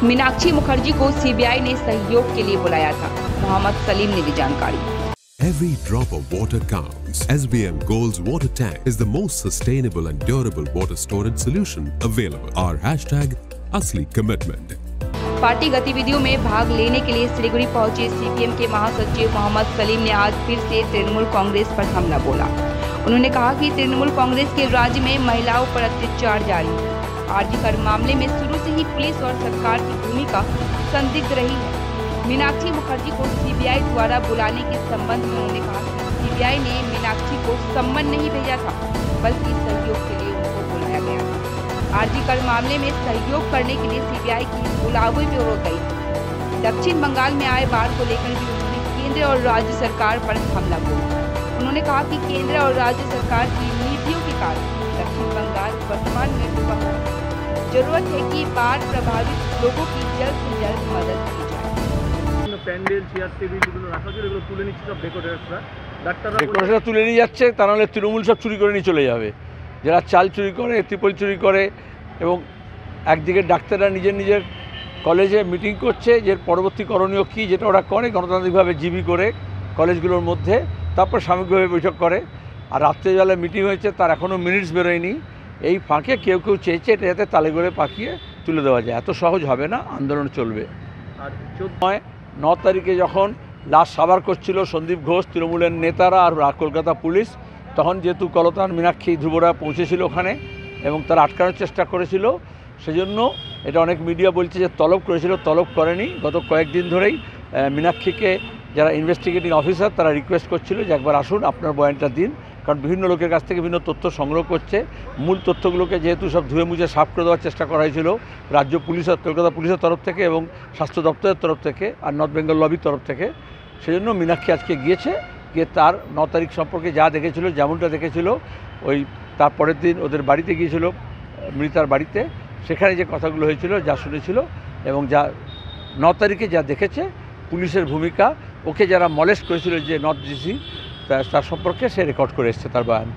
मीनाक्षी मुखर्जी को सीबीआई ने सहयोग के लिए बुलाया था। मोहम्मद सलीम ने दी जानकारी। Every drop of water counts. SBM Gold's water tank is the most sustainable and durable water storage solution available. Our hashtag असली commitment. पार्टी गतिविधियों में भाग लेने के लिए सिलीगुड़ी पहुंचे सीपीएम के महासचिव मोहम्मद सलीम ने आज फिर से तृणमूल कांग्रेस पर हमला बोला। उन्होंने कहा कि तृणमूल कांग्रेस के राज्य में महिलाओं पर अत्याचार जारी है। आरजी कर मामले में शुरू से ही पुलिस और सरकार की भूमिका संदिग्ध रही है। मीनाक्षी मुखर्जी को सीबीआई द्वारा बुलाने के संबंध में उन्होंने कहा कि सीबीआई ने मीनाक्षी को सम्मन नहीं भेजा था, बल्कि सहयोग के लिए उनको बुलाया गया था। आरजी कर मामले में सहयोग करने के लिए सीबीआई की बुलावे भी हो गई। दक्षिण बंगाल में आए बाढ़ को लेकर भी उन्होंने केंद्र और राज्य सरकार पर हमला बोला। उन्होंने कहा कि केंद्र और राज्य सरकार की नीतियों के कारण दक्षिण बंगाल वर्तमान में डूबा हुआ है। जरूरत है कि बाढ़ प्रभावित लोगों की जल्द से जल्द मदद की जाए। প্যান্ডেল চেয়ার টেবিলগুলো রাখা ছিল, এগুলো তুলে নিচ্ছে সব ডেকোরেটররা। ডেকোরেটররা তুলে নিয়ে যাচ্ছে, তা নাহলে তৃণমূল সব চুরি করে নিয়ে চলে যাবে। যারা চাল চুরি করে, ত্রিপল চুরি করে, এবং একদিকে ডাক্তাররা নিজের কলেজে মিটিং করছে যে পরবর্তী করণীয় কী, যেটা ওরা করে গণতান্ত্রিকভাবে জিবি করে কলেজগুলোর মধ্যে, তারপর সাময়িকভাবে বৈঠক করে। আর রাত্রেবেলায় মিটিং হয়েছে, তার এখনও মিনিটস বেরোয়নি। এই ফাঁকে কেউ চেয়েছে এটা যাতে তালে করে পাকিয়ে তুলে দেওয়া যায়। এত সহজ হবে না, আন্দোলন চলবে। আর 9 তারিখে যখন লাশ সাবার করছিল সন্দীপ ঘোষ, তৃণমূলের নেতারা আর কলকাতা পুলিশ, তখন যেহেতু কলতান মীনাক্ষী ধ্রুবরা পৌঁছেছিল ওখানে এবং তারা আটকানোর চেষ্টা করেছিল, সেজন্য এটা অনেক মিডিয়া বলছে যে তলব করেছিল, তলব করেনি। গত কয়েকদিন ধরেই মীনাক্ষীকে যারা ইনভেস্টিগেটিং অফিসার তারা রিকোয়েস্ট করছিল যে একবার আসুন, আপনার বয়ানটা দিন, কারণ বিভিন্ন লোকের কাছ থেকে বিভিন্ন তথ্য সংগ্রহ করছে। মূল তথ্যগুলোকে যেহেতু সব ধুয়ে মুছে সাফ করে দেওয়ার চেষ্টা করা হয়েছিল রাজ্য পুলিশ, কলকাতা পুলিশের তরফ থেকে এবং স্বাস্থ্য দপ্তরের তরফ থেকে আর নর্থ বেঙ্গল লবির তরফ থেকে, সেজন্য মীনাক্ষী আজকে গিয়েছে, গিয়ে তার 9 তারিখ সম্পর্কে যা দেখেছিল, যেমনটা দেখেছিল, ওই তার পরের দিন ওদের বাড়িতে গিয়েছিল, মৃতার বাড়িতে, সেখানে যে কথাগুলো হয়েছিল, যা শুনেছিল এবং যা 9 তারিখে যা দেখেছে পুলিশের ভূমিকা, ওকে যারা মলেস্ট করেছিল যে নর্থ ডিসি, তার সম্পর্কে সে রেকর্ড করে এসছে তার বয়ান।